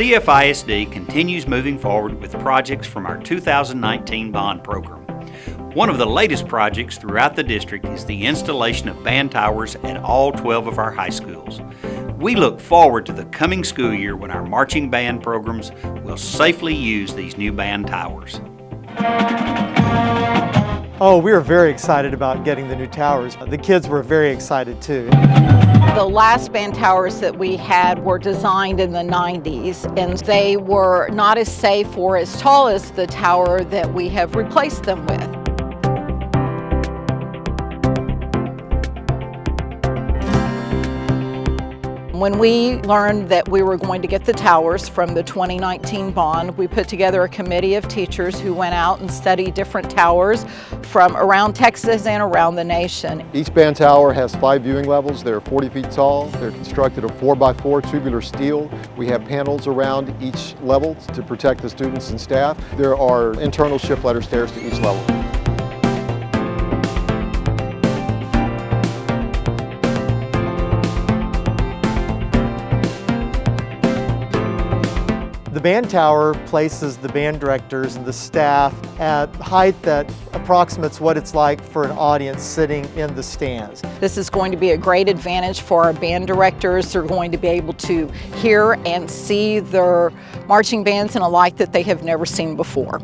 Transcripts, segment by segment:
CFISD continues moving forward with projects from our 2019 bond program. One of the latest projects throughout the district is the installation of band towers at all 12 of our high schools. We look forward to the coming school year when our marching band programs will safely use these new band towers. Oh, we were very excited about getting the new towers. The kids were very excited too. The last band towers that we had were designed in the 90s, and they were not as safe or as tall as the tower that we have replaced them with. When we learned that we were going to get the towers from the 2019 bond, we put together a committee of teachers who went out and studied different towers from around Texas and around the nation. Each band tower has 5 viewing levels. They're 40 feet tall. They're constructed of 4x4 tubular steel. We have panels around each level to protect the students and staff. There are internal ship ladder stairs to each level. The band tower places the band directors and the staff at height that approximates what it's like for an audience sitting in the stands. This is going to be a great advantage for our band directors. They're going to be able to hear and see their marching bands in a light that they have never seen before.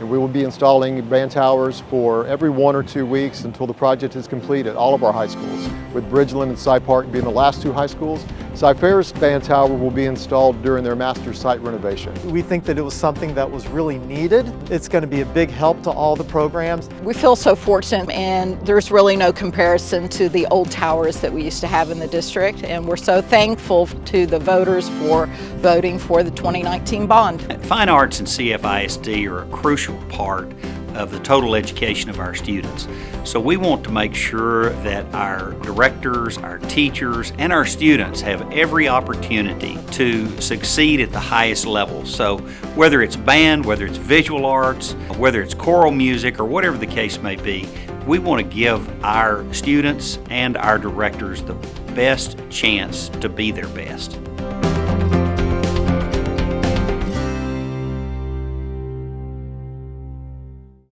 We will be installing band towers for every 1 or 2 weeks until the project is complete at all of our high schools, with Bridgeland and Cy Park being the last 2 high schools. Cy-Fair's band tower will be installed during their master site renovation. We think that it was something that was really needed. It's going to be a big help to all the programs. We feel so fortunate, and there's really no comparison to the old towers that we used to have in the district, and we're so thankful to the voters for voting for the 2019 bond. Fine arts and CFISD are a crucial part of the total education of our students. So we want to make sure that our directors, our teachers, and our students have every opportunity to succeed at the highest level. So whether it's band, whether it's visual arts, whether it's choral music, or whatever the case may be, we want to give our students and our directors the best chance to be their best.